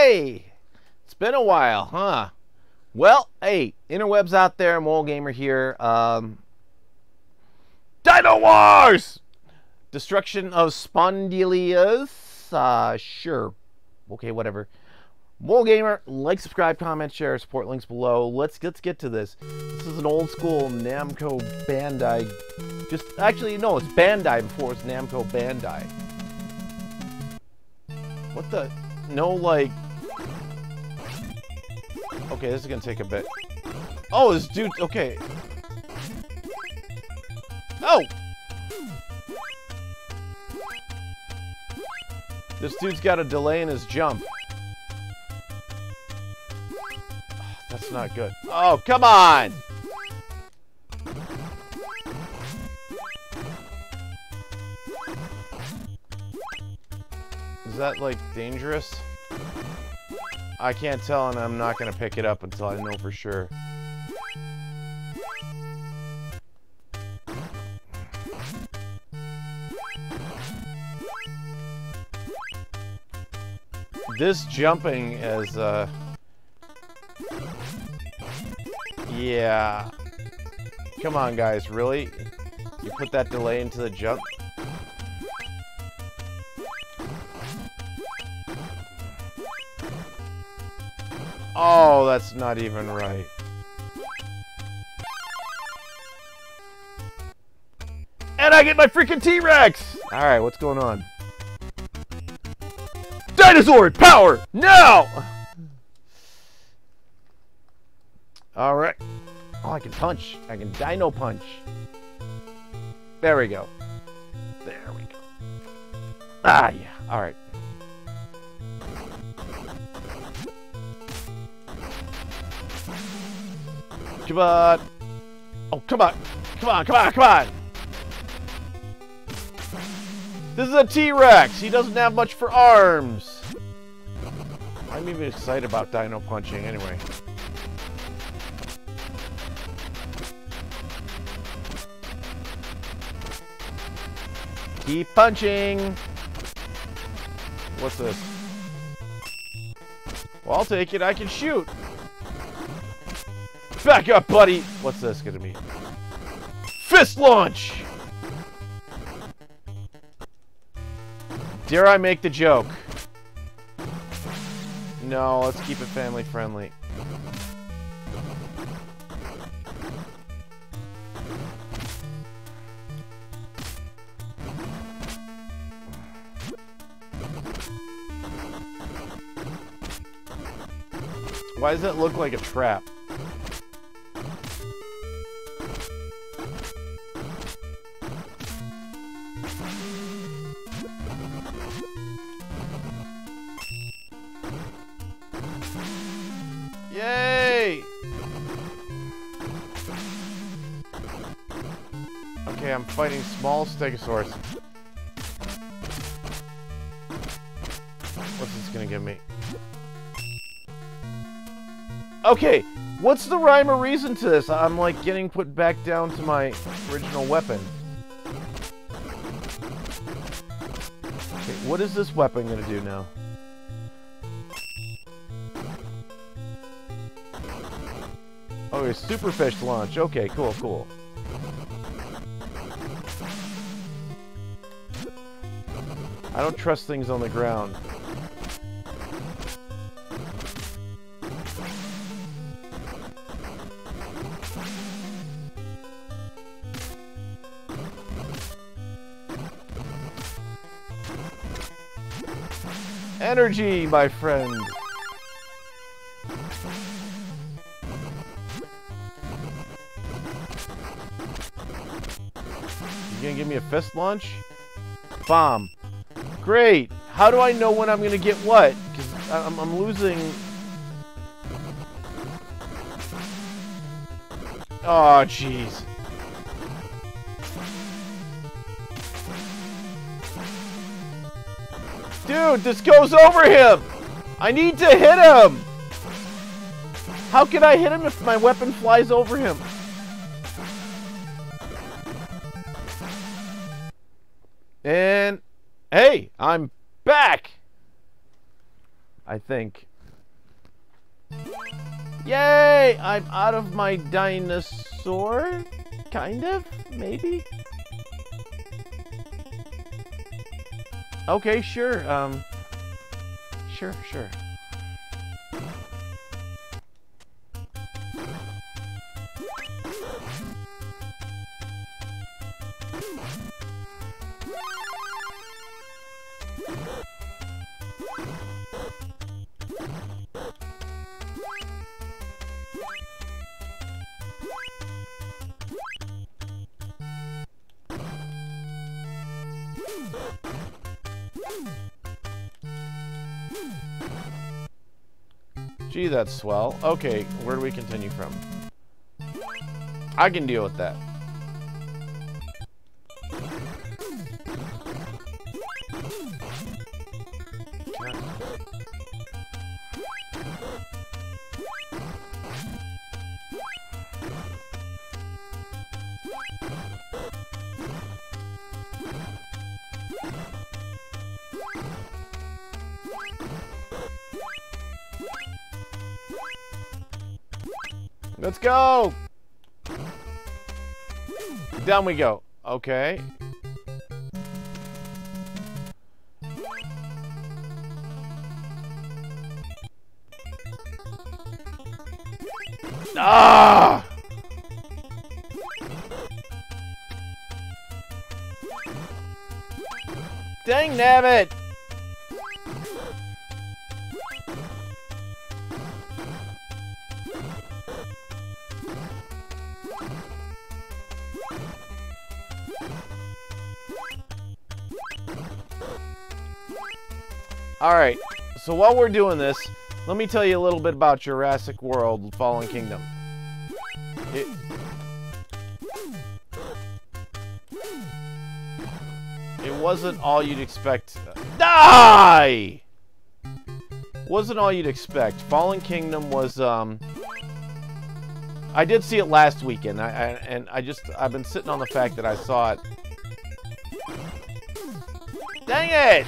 Hey! It's been a while, huh? Well, hey, interwebs out there, moralgamer here. Dynowarz! Destruction of Spondilias. Sure. Okay, whatever. Moralgamer, like, subscribe, comment, share, support links below. Let's get to this. This is an old school Namco Bandai. Actually, no, it's Bandai before it's Namco Bandai. What the? No, like... Okay, this is gonna take a bit. Oh, this dude... Okay. Oh! This dude's got a delay in his jump. That's not good. Oh, come on! Is that, like, dangerous? I can't tell, and I'm not gonna pick it up until I know for sure. This jumping is, yeah. Come on, guys, really? You put that delay into the jump? Oh, that's not even right. And I get my freaking T-Rex! Alright, what's going on? Dinosaur power! Now! Alright. Oh, I can punch. I can dino punch. There we go. There we go. Ah, yeah. Alright. Come on. Oh, come on. Come on, come on, come on. This is a T-Rex. He doesn't have much for arms. I'm even excited about dino punching anyway. Keep punching. What's this? Well, I'll take it. I can shoot. Back up, buddy! What's this gonna be? Fist launch! Dare I make the joke? No, let's keep it family friendly. Why does that look like a trap? Yay! Okay, I'm fighting small stegosaurus. What's this gonna give me? Okay, what's the rhyme or reason to this? I'm like getting put back down to my original weapon. Okay, what is this weapon gonna do now? Oh, a superfish launch. Okay, cool, cool. I don't trust things on the ground. Energy, my friend. You gonna give me a fist launch? Bomb. Great. How do I know when I'm gonna get what? Because I'm losing. Oh, jeez. Dude, this goes over him! I need to hit him! How can I hit him if my weapon flies over him? And hey, I'm back. I think. Yay! I'm out of my dinosaur? Kind of? Maybe? Okay, sure. Sure. Gee, that's swell. Okay, where do we continue from? I can deal with that. Let's go! Down we go. Okay. Ah! Dang nabbit! Alright, so while we're doing this, let me tell you a little bit about Jurassic World Fallen Kingdom. It wasn't all you'd expect. Die! Wasn't all you'd expect. Fallen Kingdom was, I did see it last weekend, I've been sitting on the fact that I saw it. Dang it!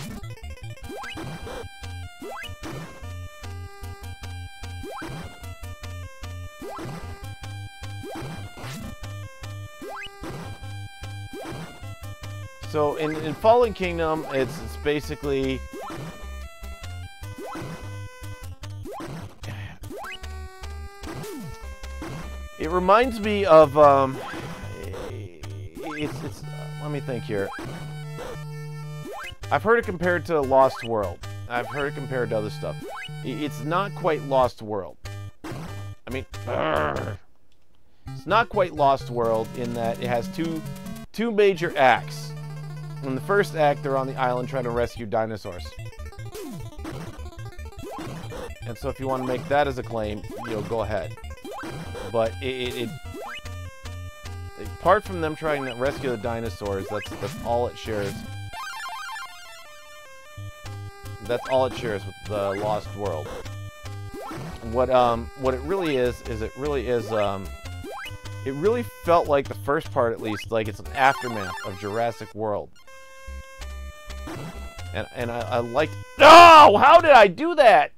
So in Fallen Kingdom, it's basically it reminds me of it's let me think here. I've heard it compared to Lost World. I've heard it compared to other stuff. It's not quite Lost World. I mean, it's not quite Lost World in that it has two major acts. In the first act, they're on the island trying to rescue dinosaurs. And so if you want to make that as a claim, go ahead. But apart from them trying to rescue the dinosaurs, that's all it shares. That's all it shares with the Lost World. What it really is it really felt like the first part, at least, like it's an aftermath of Jurassic World. And I liked... No! How did I do that?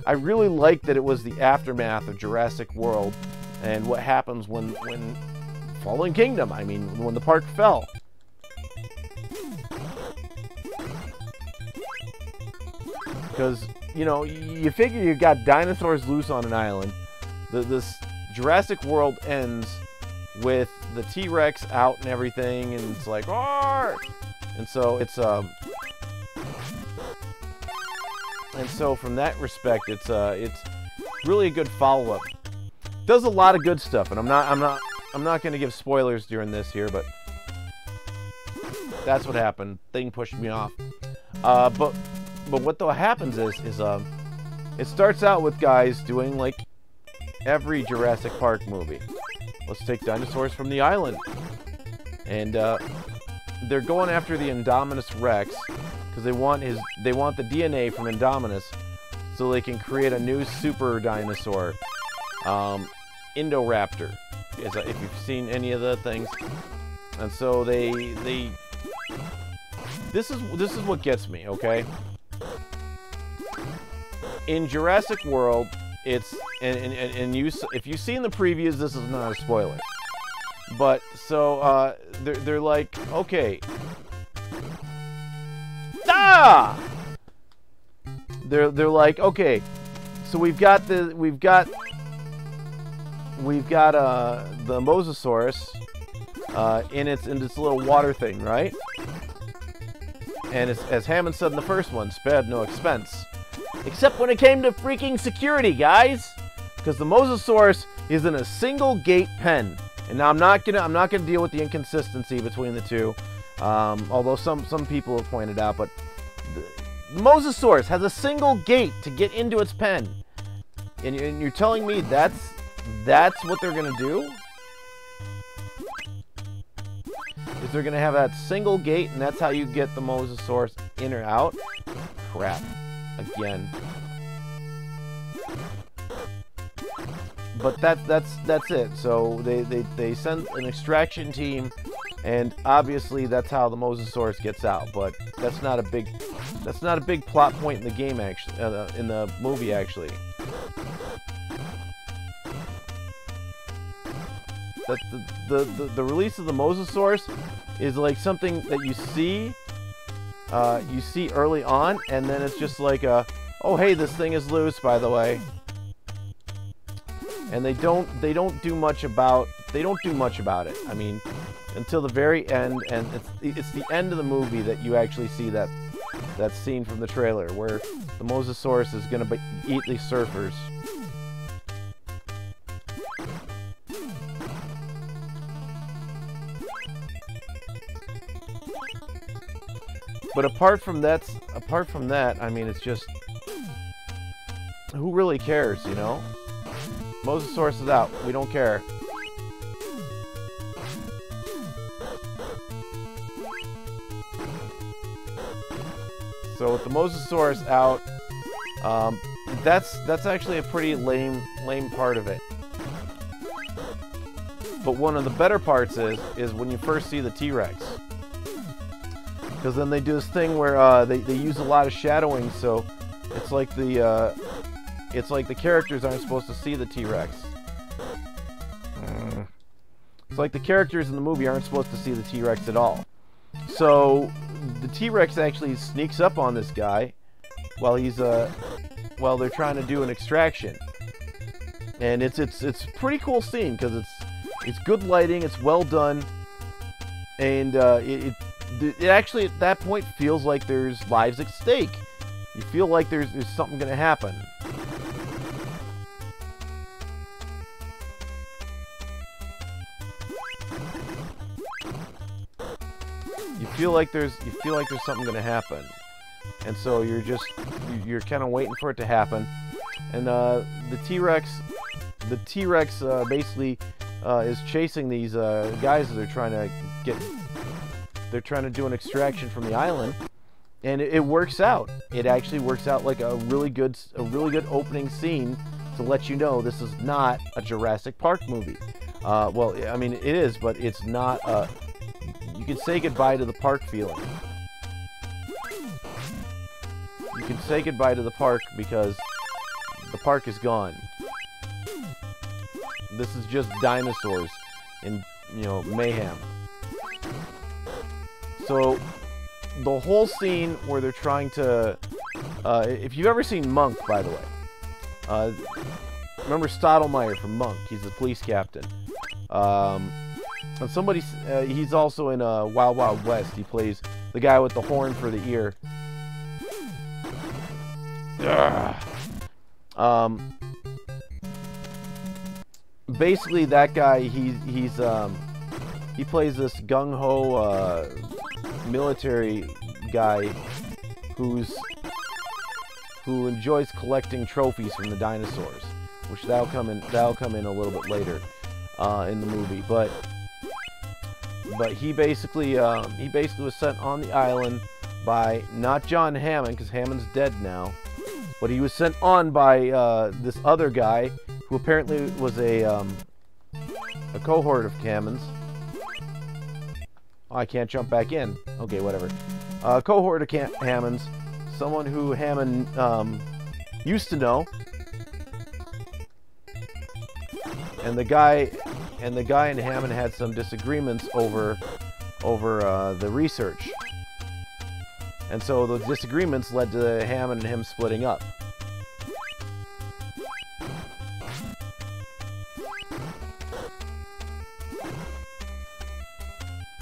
I really liked that it was the aftermath of Jurassic World and what happens when Fallen Kingdom, I mean, when the park fell. Because, you figure you've got dinosaurs loose on an island. This Jurassic World ends with the T-Rex out and everything, and it's like, "Arr!" And so it's and so from that respect, it's really a good follow-up. Does a lot of good stuff, and I'm not going to give spoilers during this here, but that's what happened. Thing pushed me off. But what though happens is it starts out with guys doing like every Jurassic Park movie. Let's take dinosaurs from the island, and they're going after the Indominus Rex because they want the DNA from Indominus so they can create a new super dinosaur, Indoraptor. If you've seen any of the things, and so this is what gets me, okay? In Jurassic World, it's and you, if you've seen the previews, this is not a spoiler. But so they're like, okay, they're like, okay, so we've got the Mosasaurus in its little water thing, right? And it's, as Hammond said in the first one, spared no expense. Except when it came to freaking security, guys! Because the Mosasaurus is in a single gate pen. And now I'm not gonna deal with the inconsistency between the two. Although some people have pointed out, but the Mosasaurus has a single gate to get into its pen. And you're telling me that's what they're gonna do? Is they're gonna have that single gate, and that's how you get the Mosasaurus in or out? Crap. Again. But that's it. So they send an extraction team, and obviously that's how the Mosasaurus gets out. But that's not a big plot point in the game, actually, in the movie, actually. That the release of the Mosasaurus is like something that you see early on, and then it's just like oh hey, this thing is loose, by the way. And they don't do much about it. I mean, until the very end, and it's the end of the movie that you actually see that scene from the trailer where the Mosasaurus is gonna eat these surfers. But apart from that, I mean, it's just, who really cares, you know? Mosasaurus is out. We don't care. So with the Mosasaurus out, that's actually a pretty lame part of it. But one of the better parts is when you first see the T-Rex. Because then they do this thing where they use a lot of shadowing, so it's like the characters aren't supposed to see the T-Rex. It's like the characters in the movie aren't supposed to see the T-Rex at all. So the T-Rex actually sneaks up on this guy while they're trying to do an extraction, and it's a pretty cool scene because it's good lighting, it's well done, and it actually at that point feels like there's lives at stake. You feel like there's something gonna happen. You feel like there's something gonna happen, and so you're kind of waiting for it to happen. And the T-Rex basically is chasing these guys that they're trying to get. They're trying to do an extraction from the island, and it works out. It actually works out like a really good opening scene to let you know this is not a Jurassic Park movie. Well, I mean it is, but it's not. You can say goodbye to the park feeling. You can say goodbye to the park because the park is gone. This is just dinosaurs in, you know, mayhem. So the whole scene where they're trying to, if you've ever seen Monk, by the way, remember Stottlemyre from Monk? He's the police captain. And he's also in Wild Wild West. He plays the guy with the horn for the ear. Basically, that guy, he plays this gung-ho military guy who enjoys collecting trophies from the dinosaurs, which that'll come in a little bit later in the movie. But he basically was sent on the island by not John Hammond, because Hammond's dead now, but he was sent on by this other guy who apparently was a cohort of Hammond's. Oh, I can't jump back in. Okay, whatever. Cohort of Hammond's, someone who Hammond used to know, and the guy and Hammond had some disagreements over the research, and so those disagreements led to Hammond and him splitting up.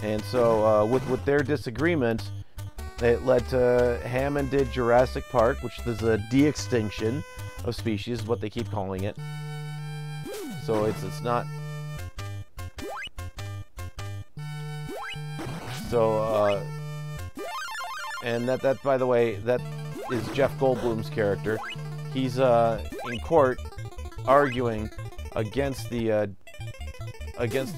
And so with their disagreements, it led to Hammond did Jurassic Park, which is a de-extinction of species, what they keep calling it. So it's not. So and that by the way, that is Jeff Goldblum's character. He's in court arguing against the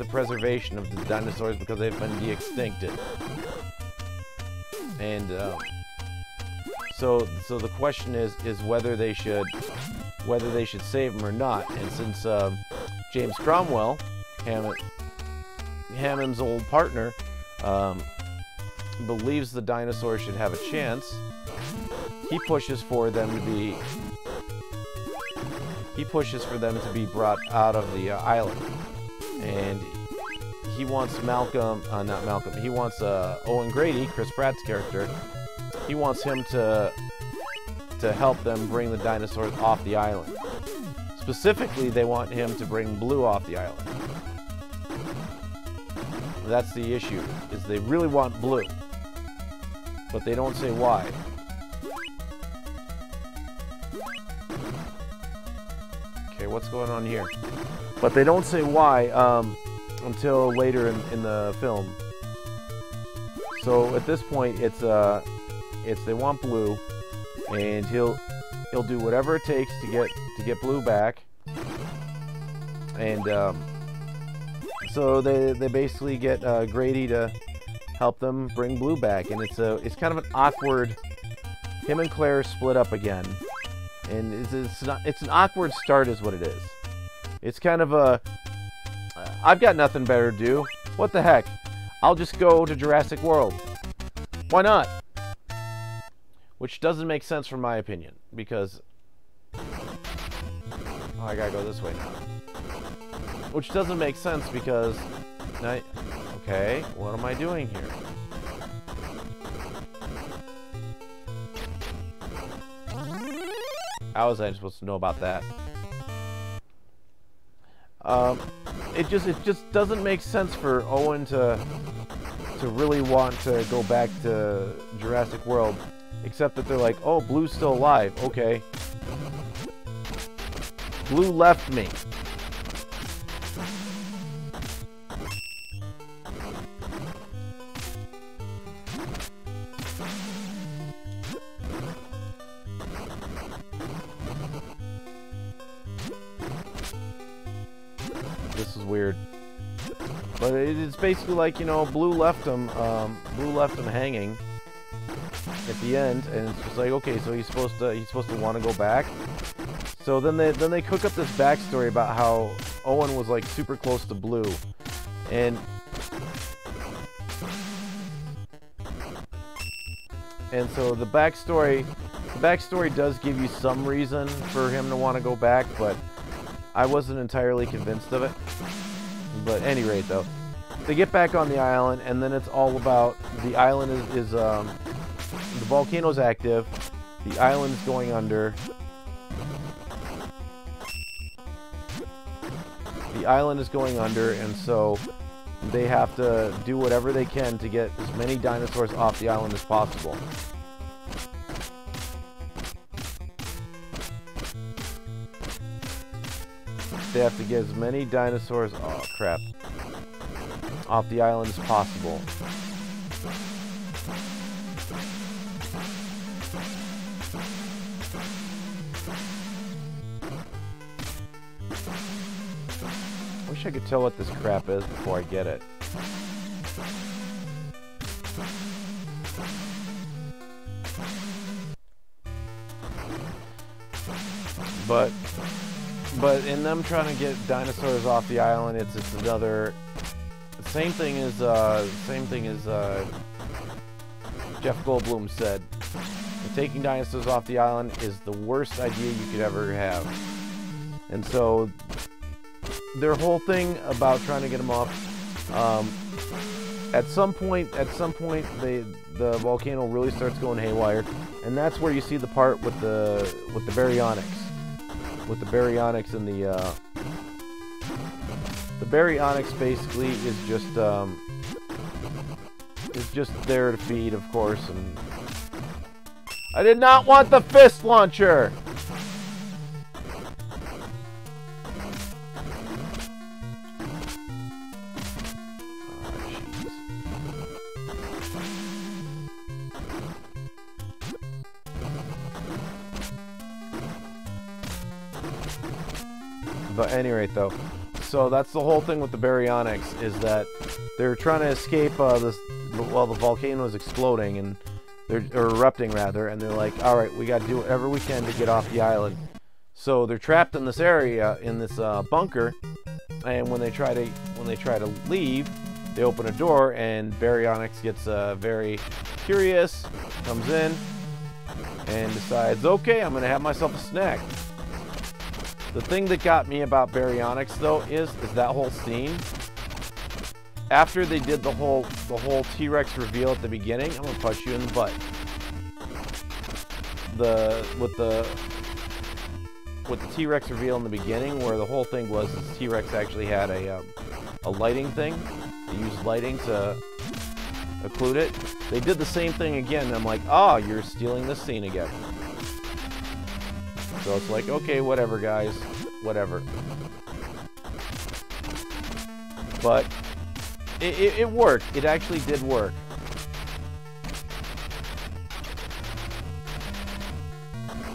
preservation of the dinosaurs because they've been de-extincted. And so the question is whether they should save them or not. And since James Cromwell, Hammond's old partner, believes the dinosaurs should have a chance, he pushes for them to be brought out of the island. And he wants he wants Owen Grady, Chris Pratt's character. He wants him to help them bring the dinosaurs off the island. Specifically, they want him to bring Blue off the island. That's the issue, is they really want Blue, but they don't say why. Okay, what's going on here? But they don't say why until later in the film. So at this point, it's they want Blue, and he'll do whatever it takes to get Blue back. And so they basically get Grady to help them bring Blue back, and it's kind of an awkward. Him and Claire split up again, and it's an awkward start, is what it is. It's kind of a, I've got nothing better to do. What the heck? I'll just go to Jurassic World. Why not? Which doesn't make sense from my opinion, because I gotta go this way now. Which doesn't make sense because okay, what am I doing here? How was I supposed to know about that? It just doesn't make sense for Owen to really want to go back to Jurassic World, except that they're like, oh, Blue's still alive. Okay. Blue left me. This is weird, but it's basically like, you know, Blue left him hanging at the end, and it's just like, okay, so he's supposed to want to go back. So then they cook up this backstory about how Owen was like super close to Blue, and so the backstory does give you some reason for him to want to go back, but I wasn't entirely convinced of it. But at any rate, though, they get back on the island, and then it's all about the island is the volcano's active, the island's going under. The island is going under, and so they have to do whatever they can to get as many dinosaurs off the island as possible. They have to get as many dinosaurs, oh crap, off the island as possible. I wish I could tell what this crap is before I get it. But in them trying to get dinosaurs off the island, it's another same thing as Jeff Goldblum said. Taking dinosaurs off the island is the worst idea you could ever have. And so their whole thing about trying to get them off. At some point, the volcano really starts going haywire, and that's where you see the part with the baryonyx, and the baryonyx basically is just there to feed, of course. And I did not want the fist launcher. But at any rate, though, so that's the whole thing with the baryonyx, is that they're trying to escape this while the volcano is exploding, and they're erupting rather, and they're like, all right, we got to do whatever we can to get off the island. So they're trapped in this area, in this bunker, and when they try to leave, they open a door, and baryonyx gets very curious, comes in, and decides, okay, I'm gonna have myself a snack. The thing that got me about baryonyx, though, is that whole scene. After they did the whole T-Rex reveal at the beginning, I'm gonna punch you in the butt. With the T-Rex reveal in the beginning, where the whole thing was this T-Rex actually had a lighting thing. They used lighting to occlude it. They did the same thing again, and I'm like, oh, you're stealing this scene again. So it's like, okay, whatever, guys, whatever. But it worked. It actually did work.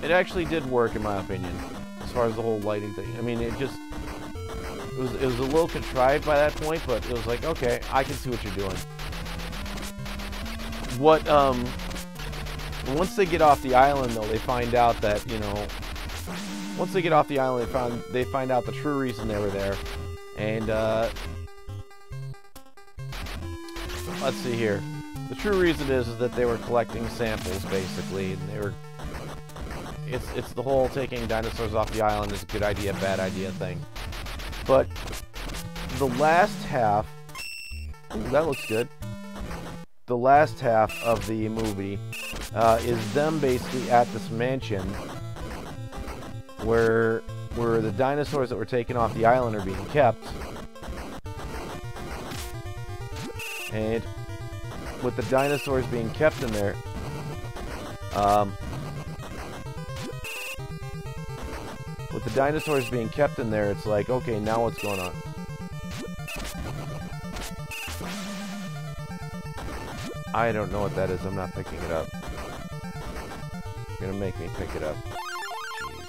It actually did work, in my opinion, as far as the whole lighting thing. I mean, it was a little contrived by that point, but it was like, okay, I can see what you're doing. Once they get off the island, though, they find out that, you know, once they get off the island, they find out the true reason they were there. And let's see here. The true reason is that they were collecting samples, basically, and they were. It's the whole taking dinosaurs off the island is a good idea, bad idea thing. But the last half, ooh, that looks good. The last half of the movie is them basically at this mansion where the dinosaurs that were taken off the island are being kept. And with the dinosaurs being kept in there, it's like, okay, now what's going on? I don't know what that is. I'm not picking it up. You're gonna make me pick it up. Jeez.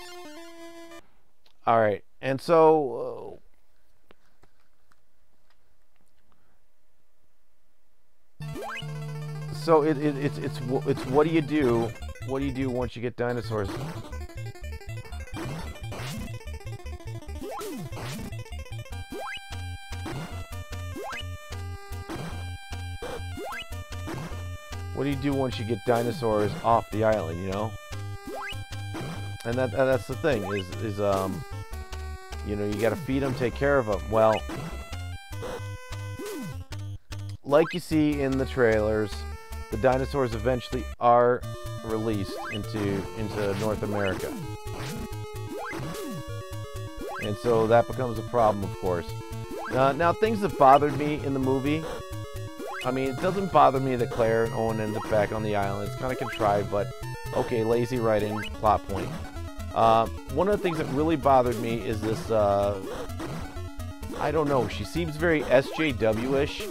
All right, and so it's what do you do? What do you do once you get dinosaurs? What do you do once you get dinosaurs off the island, you know? And that's the thing, is you know, you gotta feed them, take care of them. Well, like you see in the trailers, the dinosaurs eventually are released into North America. And so that becomes a problem, of course. Now, things that bothered me in the movie, I mean, it doesn't bother me that Claire and Owen end up back on the island. It's kind of contrived, but okay, lazy writing, plot point. One of the things that really bothered me is this, I don't know, she seems very SJW-ish.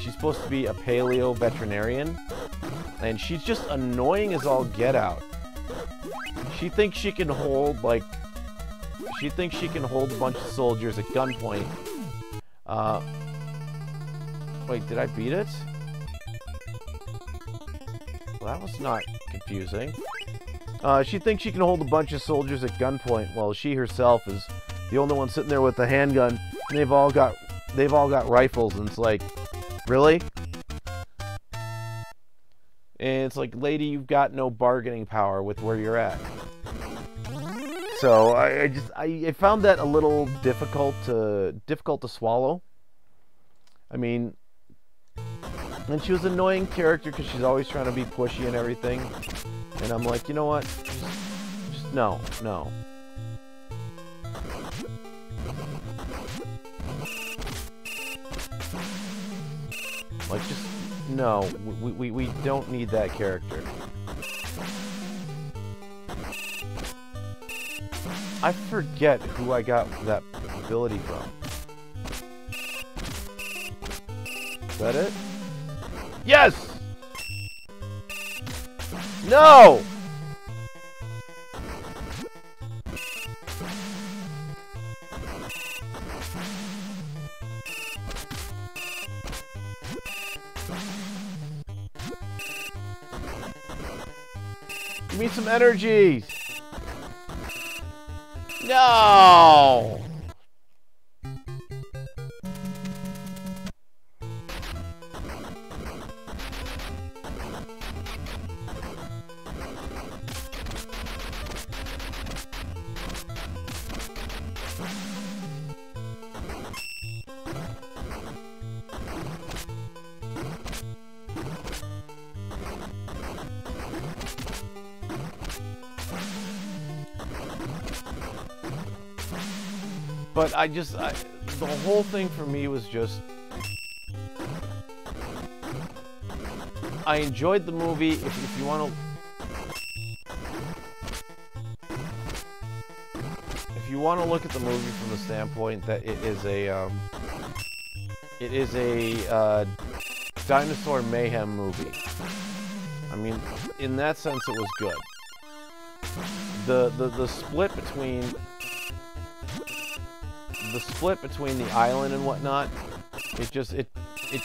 She's supposed to be a paleo veterinarian, and she's just annoying as all get out. She thinks she can hold, like, a bunch of soldiers at gunpoint. Wait, did I beat it? Well, that was not confusing. She thinks she can hold a bunch of soldiers at gunpoint, while she herself is the only one sitting there with a handgun, and they've all got rifles, and it's like, really? And it's like, lady, you've got no bargaining power with where you're at. So I found that a little difficult to swallow. I mean, and she was an annoying character because she's always trying to be pushy and everything. And I'm like, you know what? Just no. Like, just no. We don't need that character. I forget who I got that ability from. Is that it? Yes! No! Give me some energy! No! But the whole thing for me was just, I enjoyed the movie. If you want to look at the movie from the standpoint that it is a dinosaur mayhem movie. I mean, in that sense, it was good. The split between the island and whatnot, it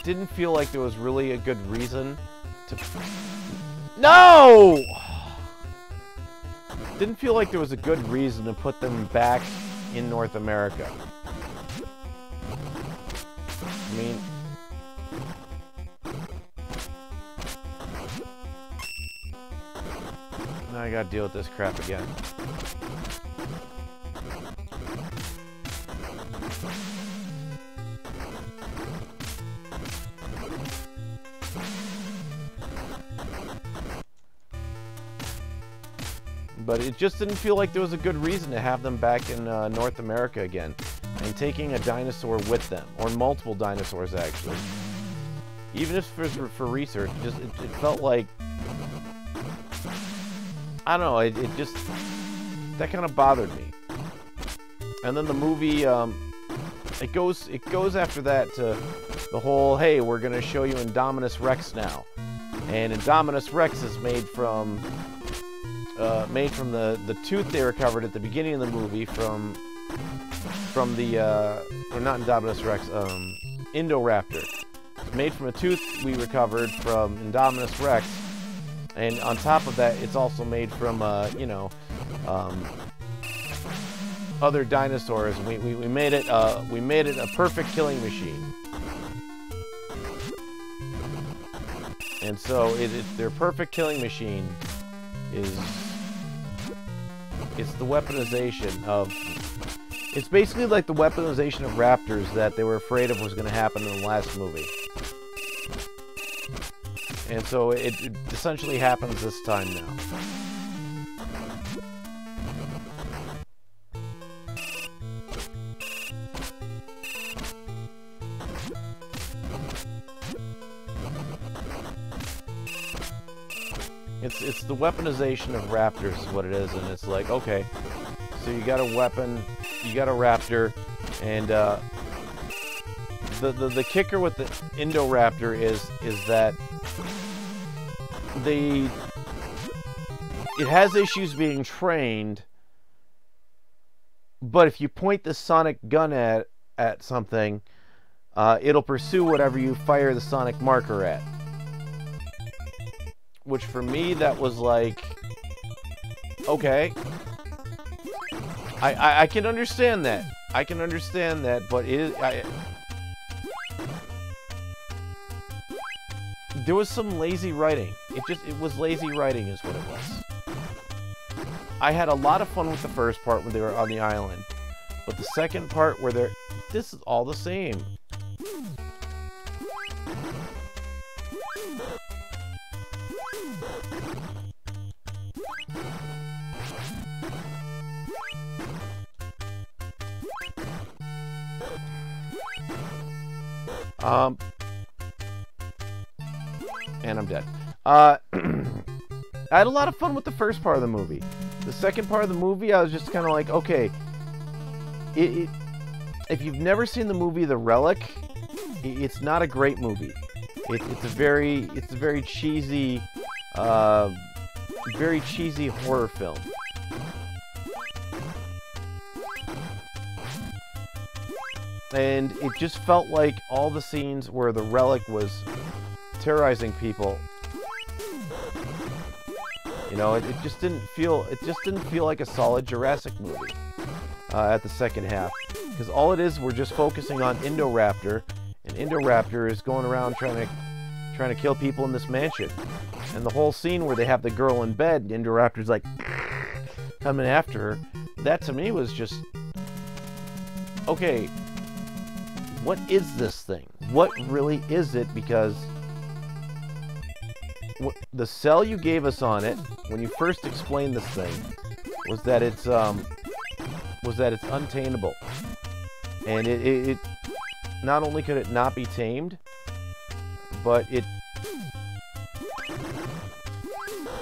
didn't feel like there was really a good reason to... No! Didn't feel like there was a good reason to put them back in North America. I mean... Now I gotta deal with this crap again. But it just didn't feel like there was a good reason to have them back in North America again. And taking a dinosaur with them. Or multiple dinosaurs, actually. Even if for research, it felt like... I don't know, it just... That kind of bothered me. And then the movie, it goes after that to the whole, hey, we're going to show you Indominus Rex now. And Indominus Rex is made from the tooth they recovered at the beginning of the movie from the or not Indominus Rex, Indoraptor. It's made from a tooth we recovered from Indominus Rex, and on top of that, it's also made from other dinosaurs. We made it a perfect killing machine. And so their perfect killing machine is it's the weaponization of... It's basically like the weaponization of raptors that they were afraid of was going to happen in the last movie. And so it essentially happens this time now. It's the weaponization of raptors is what it is, and it's like, okay, so you got a weapon, you got a raptor, and the kicker with the Indoraptor is that it has issues being trained, but if you point the sonic gun at something, it'll pursue whatever you fire the sonic marker at. Which for me, that was like, okay, I can understand that. I can understand that, but there was some lazy writing. It was lazy writing is what it was. I had a lot of fun with the first part when they were on the island. But the second part where they're... This is all the same. And I'm dead. I had a lot of fun with the first part of the movie. The second part of the movie, I was just kind of like, okay, if you've never seen the movie The Relic, it's not a great movie. It's a very cheesy horror film. And it just felt like all the scenes where the Relic was terrorizing people, you know, it just didn't feel like a solid Jurassic movie at the second half, because all it is, we're just focusing on Indoraptor, and Indoraptor is going around trying to kill people in this mansion, and the whole scene where they have the girl in bed, and Indoraptor's like coming after her. That to me was just, okay, what is this thing? What really is it? Because the sell you gave us on it when you first explained this thing was that it's untameable, and it not only could it not be tamed, but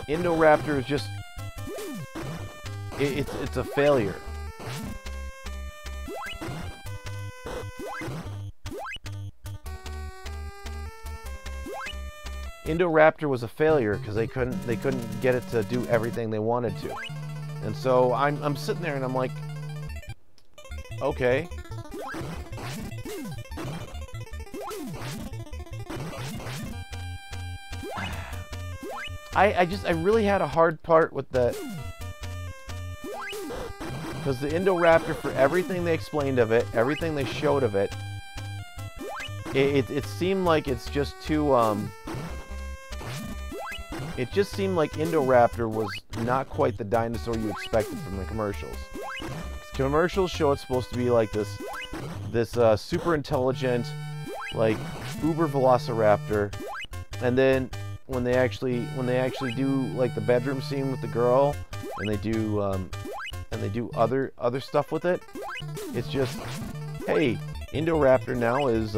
Indoraptor is just it's a failure. Indoraptor was a failure because they couldn't get it to do everything they wanted to, and so I'm sitting there and I'm like, okay, I really had a hard part with that, because the Indoraptor, for everything they explained of it, everything they showed of it, it seemed like it's just too it just seemed like Indoraptor was not quite the dinosaur you expected from the commercials. Commercials show it's supposed to be like this super intelligent, like uber velociraptor, and then when they actually do like the bedroom scene with the girl, and they do other stuff with it, it's just, hey, Indoraptor now is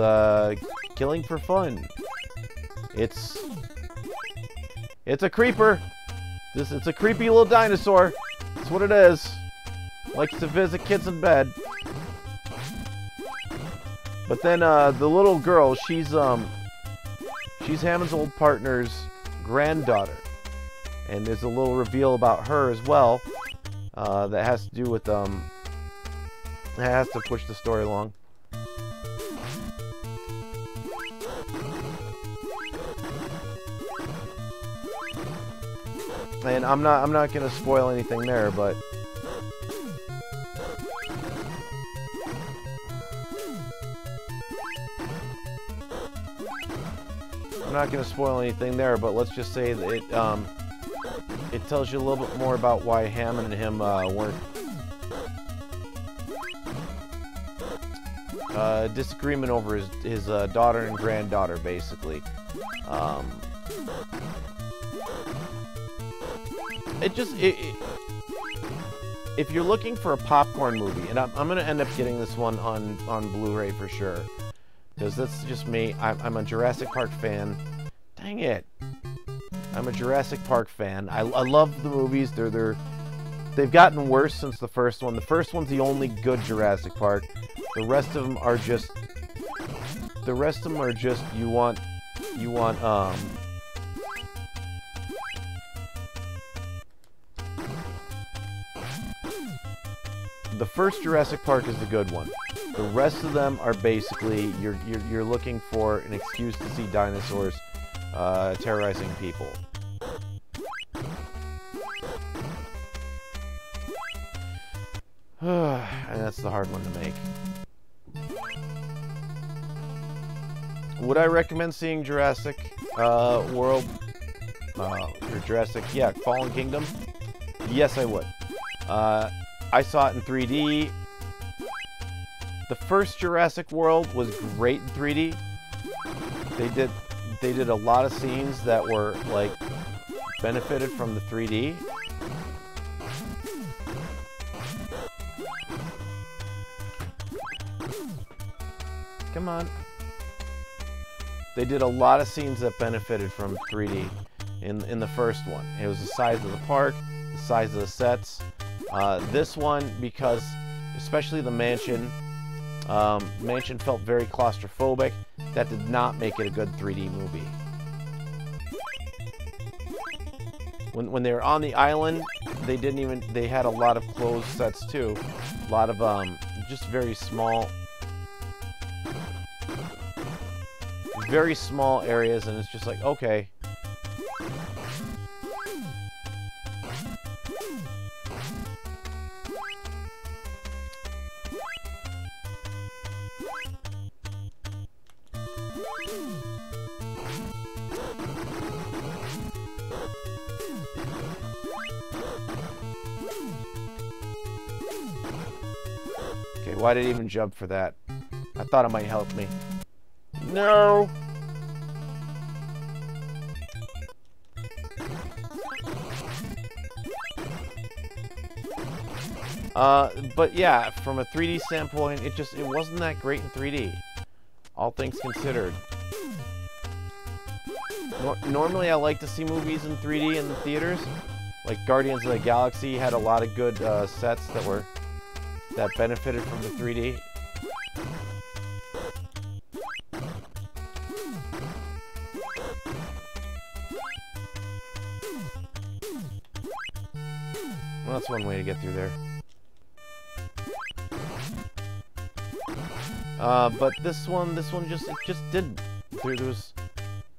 killing for fun. It's a creeper. It's a creepy little dinosaur. That's what it is. Likes to visit kids in bed. But then the little girl, she's Hammond's old partner's granddaughter, and there's a little reveal about her as well that has to do with that has to push the story along. And I'm not gonna spoil anything there, but let's just say that it tells you a little bit more about why Hammond and him weren't disagreement over his daughter and granddaughter, basically. If you're looking for a popcorn movie, and I'm gonna end up getting this one on Blu-ray for sure, because that's just me. I'm a Jurassic Park fan. Dang it, I'm a Jurassic Park fan. I love the movies. They've gotten worse since the first one. The first one's the only good Jurassic Park. The rest of them are just you want the first Jurassic Park is the good one. The rest of them are basically you're looking for an excuse to see dinosaurs terrorizing people. And that's the hard one to make. Would I recommend seeing Jurassic World or Jurassic, yeah, Fallen Kingdom? Yes, I would. I saw it in 3D. The first Jurassic World was great in 3D. They did a lot of scenes that were like benefited from the 3D. Come on. They did a lot of scenes that benefited from 3D in the first one. It was the size of the park, the size of the sets. This one, because especially the mansion, mansion felt very claustrophobic. That did not make it a good 3D movie. When they were on the island, they had a lot of closed sets too. A lot of just very small areas, and it's just like, okay. Okay, why did it even jump for that? I thought it might help me. No! But yeah, from a 3D standpoint, it wasn't that great in 3D. All things considered. Normally I like to see movies in 3D in the theaters. Like Guardians of the Galaxy had a lot of good sets that benefited from the 3D. Well, that's one way to get through there. But this one just didn't. There was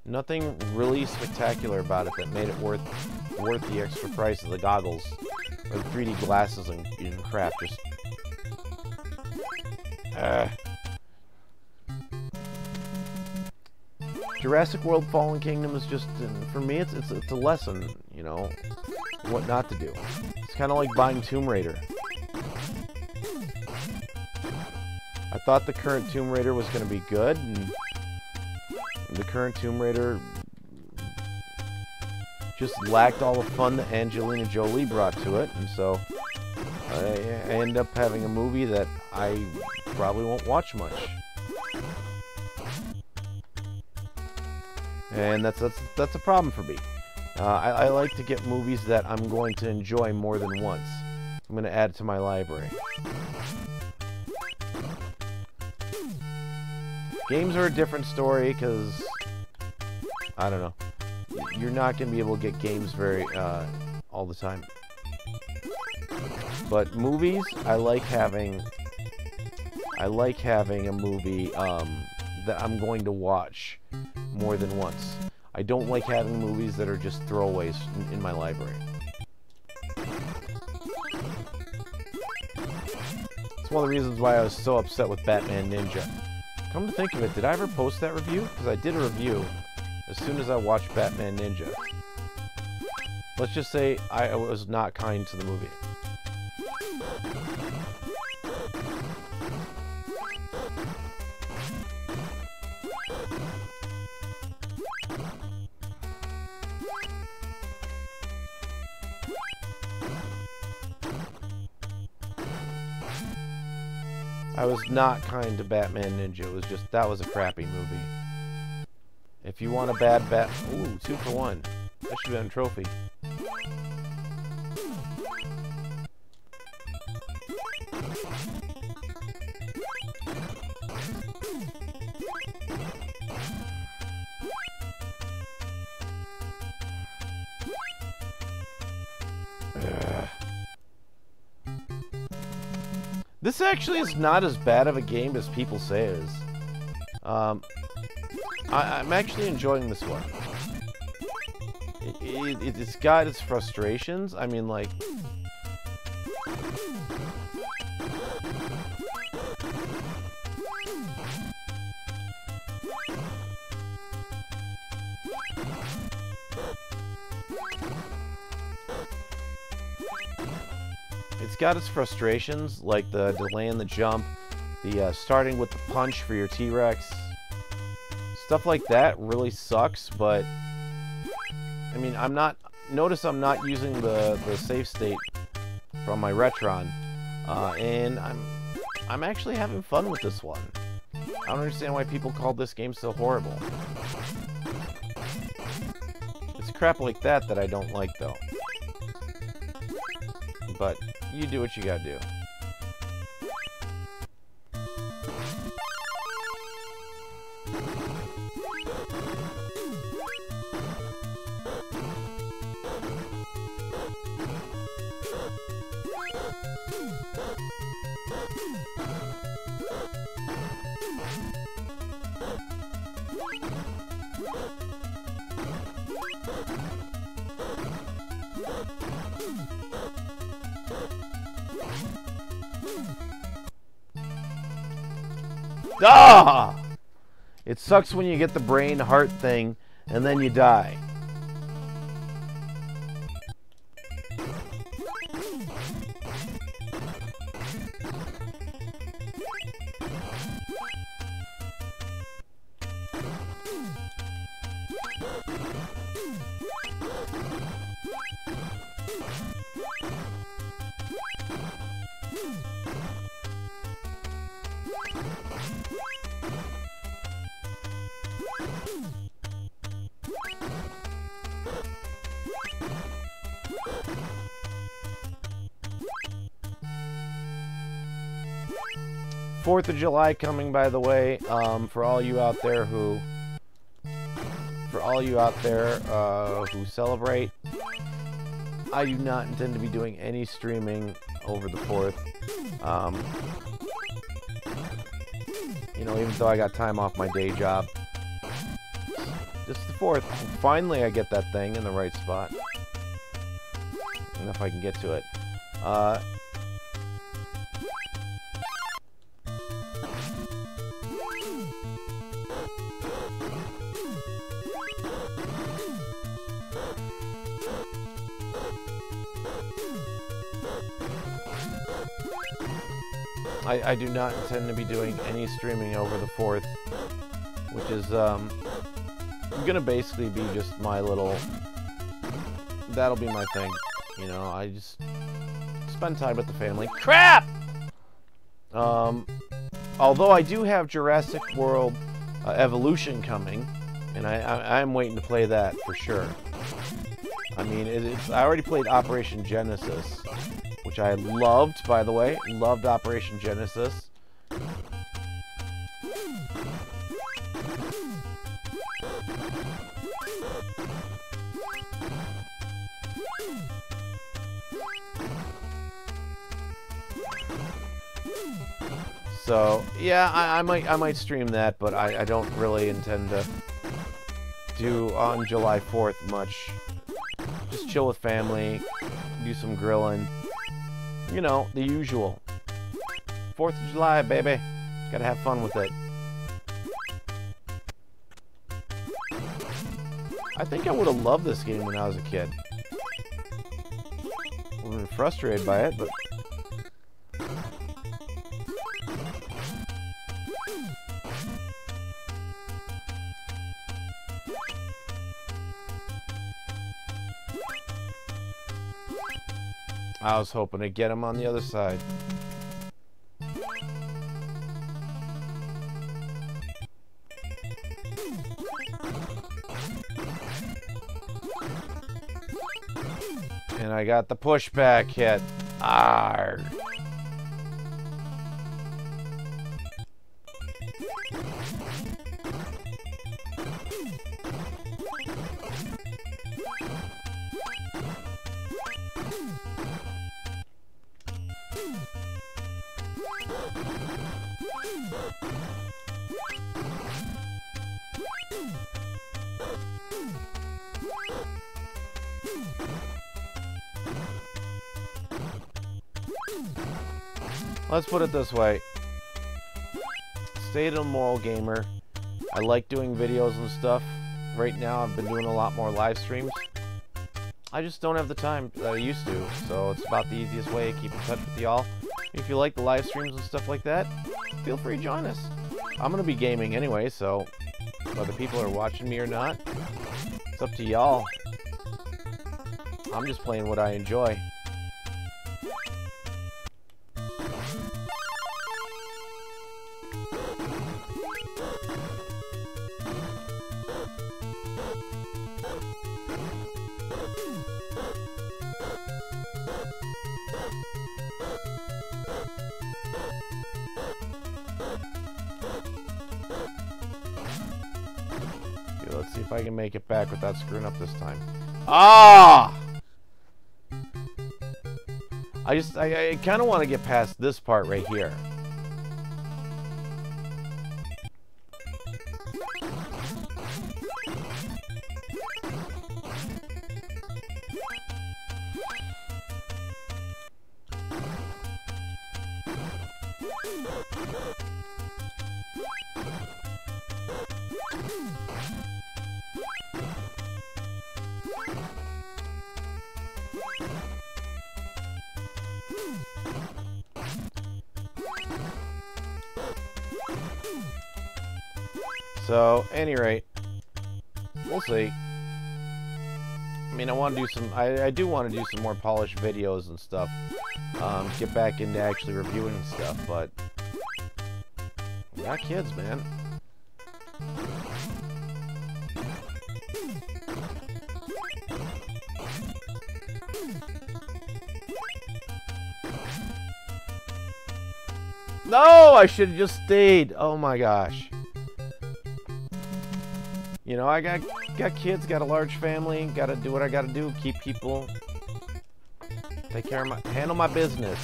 nothing really spectacular about it that made it worth the extra price of the goggles or the 3D glasses and crap. Just Jurassic World: Fallen Kingdom is just, for me, it's a lesson, you know, what not to do. It's kind of like buying Tomb Raider. I thought the current Tomb Raider was going to be good, and the current Tomb Raider just lacked all the fun that Angelina Jolie brought to it, and so I end up having a movie that I probably won't watch much. And that's a problem for me. I like to get movies that I'm going to enjoy more than once. I'm going to add it to my library. Games are a different story because, I don't know, you're not going to be able to get games very all the time. But movies, I like having a movie that I'm going to watch more than once. I don't like having movies that are just throwaways in my library. It's one of the reasons why I was so upset with Batman Ninja. Come to think of it, did I ever post that review? Because I did a review as soon as I watched Batman Ninja. Let's just say I was not kind to the movie. I was not kind to Batman Ninja. It was just, that was a crappy movie. If you want a bad ooh, 2 for 1. That should be on a trophy. This actually is not as bad of a game as people say it is. I'm actually enjoying this one. It's got its frustrations. I mean, like... it's got its frustrations, like the delay in the jump, the starting with the punch for your T-Rex. Stuff like that really sucks, but I mean, notice I'm not using the save state from my Retron, and I'm actually having fun with this one. I don't understand why people call this game so horrible. It's crap like that I don't like, though. But you do what you gotta do. 'Ah! It sucks when you get the brain heart thing and then you die. Fourth of July coming, by the way, for all you out there who celebrate. I do not intend to be doing any streaming over the 4th. You know, even though I got time off my day job. Just the 4th. Finally I get that thing in the right spot. And if I can get to it. I do not intend to be doing any streaming over the 4th, which is gonna basically be just my little, that'll be my thing, you know. I just spend time with the family. Crap! Although I do have Jurassic World Evolution coming, and I'm waiting to play that for sure. I mean, I already played Operation Genesis, which I loved, by the way. Loved Operation Genesis. So yeah, I might stream that, but I don't really intend to do on July 4th much. Just chill with family, do some grilling. You know, the usual. 4th of July, baby. Gotta have fun with it. I think I would have loved this game when I was a kid. I would have been frustrated by it, but... I was hoping to get him on the other side. And I got the pushback hit. Arrgh. Let's put it this way. Stayed a moral gamer. I like doing videos and stuff. Right now I've been doing a lot more live streams. I just don't have the time that I used to, so it's about the easiest way to keep in touch with y'all. If you like the live streams and stuff like that, feel free to join us. I'm going to be gaming anyway, so whether people are watching me or not, it's up to y'all. I'm just playing what I enjoy. Let's see if I can make it back without screwing up this time. Ah! I kind of want to get past this part right here. So, any rate, we'll see. I mean, I want to do some. I do want to do some more polished videos and stuff. Get back into actually reviewing stuff, but we got kids, man. No, I should have just stayed. Oh my gosh. You know, I got kids, got a large family, got to do what I got to do, keep people, take care of handle my business.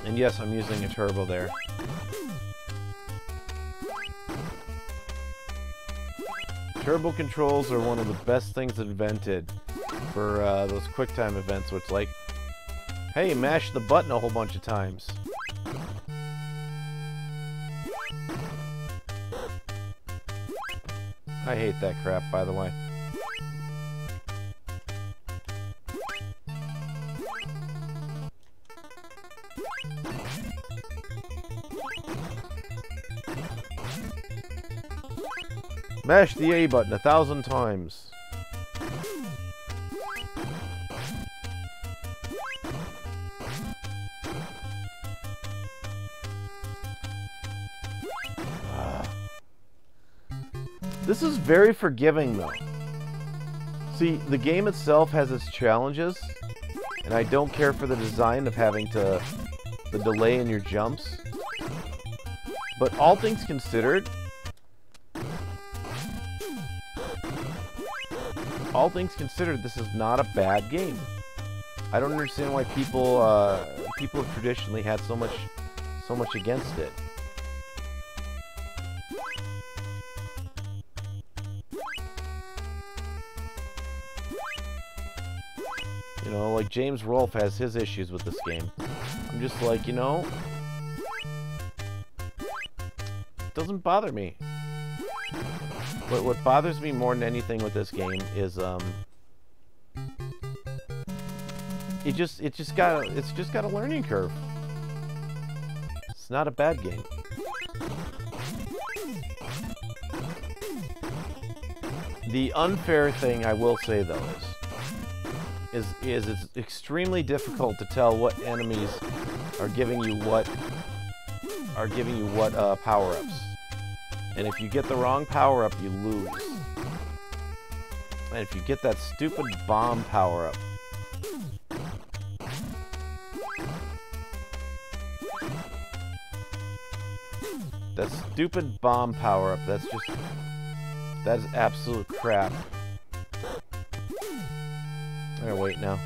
And yes, I'm using a turbo there. Turbo controls are one of the best things invented for those QuickTime events, where it's like, hey, mash the button a whole bunch of times. I hate that crap, by the way. Mash the A button 1,000 times. This is very forgiving, though. See, the game itself has its challenges, and I don't care for the design of having the delay in your jumps. But all things considered, this is not a bad game. I don't understand why people have traditionally had so much against it. You know, like James Rolfe has his issues with this game. I'm just like, you know, it doesn't bother me. What bothers me more than anything with this game is it's just got a learning curve. It's not a bad game. The unfair thing I will say though is it's extremely difficult to tell what enemies are giving you what power-ups. And if you get the wrong power-up, you lose. And if you get that stupid bomb power-up, that stupid bomb power-up, that is absolute crap. I'm gonna wait now.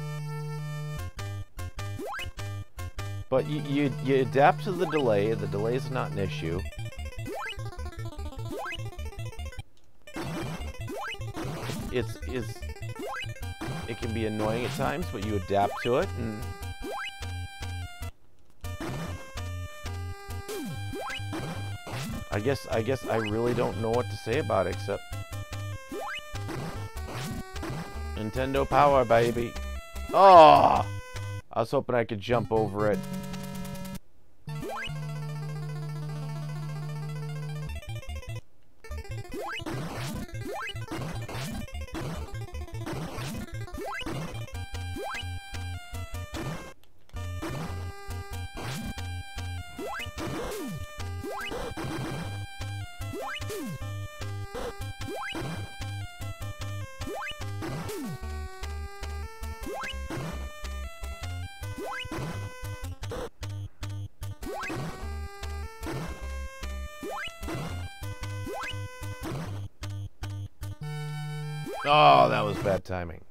But you adapt to the delay. The delay is not an issue. It can be annoying at times, but you adapt to it, and I guess I really don't know what to say about it except Nintendo Power, baby. Oh! I was hoping I could jump over it. Oh, that was bad timing.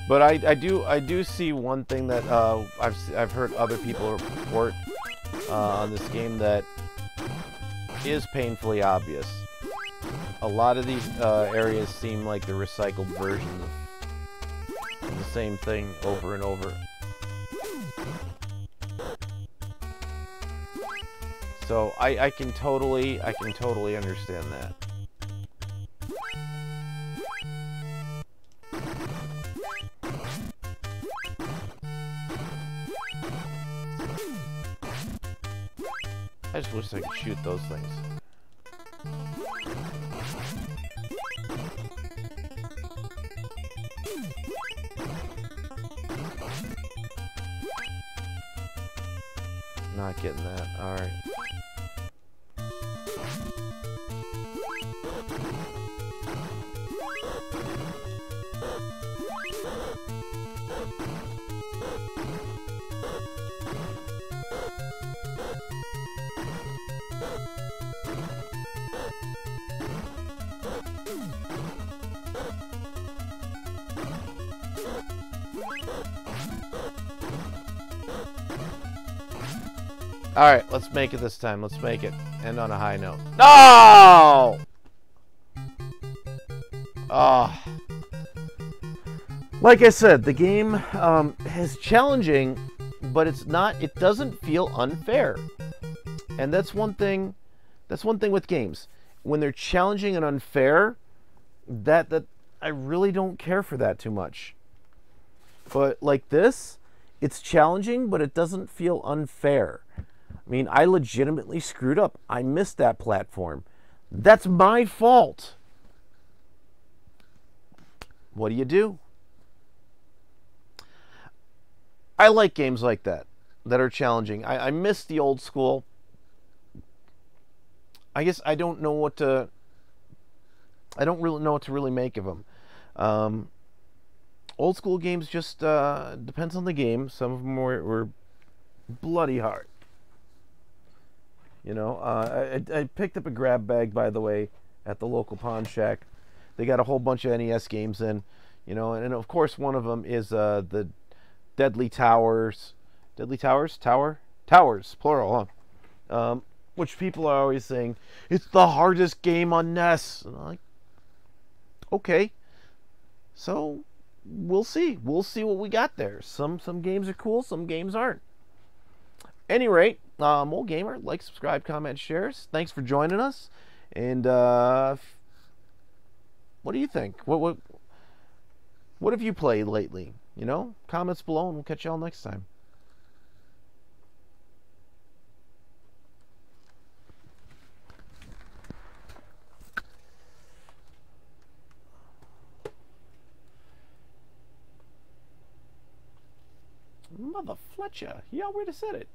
But I do see one thing that I've heard other people report on this game that is painfully obvious. A lot of these areas seem like the recycled versions of the same thing over and over. So I can totally understand that. I just wish I could shoot those things. Not getting that. Alright. Alright, let's make it this time. Let's make it. End on a high note. No! Oh. Like I said, the game is challenging, but it doesn't feel unfair. And that's one thing with games. When they're challenging and unfair, that I really don't care for that too much. But like this, it's challenging, but it doesn't feel unfair. I mean, I legitimately screwed up. I missed that platform. That's my fault. What do? I like games like that are challenging. I miss the old school. I guess I don't really know what to really make of them. Old school games just depends on the game. Some of them were bloody hard. You know, I picked up a grab bag, by the way, at the local pawn shack. They got a whole bunch of NES games in, you know, and of course one of them is the Deadly Towers. Deadly Towers? Towers, plural, huh? Which people are always saying, it's the hardest game on NES. And I'm like, okay. So, we'll see. We'll see what we got there. Some games are cool, some games aren't. Any rate, moralgamer, like, subscribe, comment, shares. Thanks for joining us. And what do you think? What have you played lately? You know, comments below, and we'll catch y'all next time. Mother Fletcher, he already said it.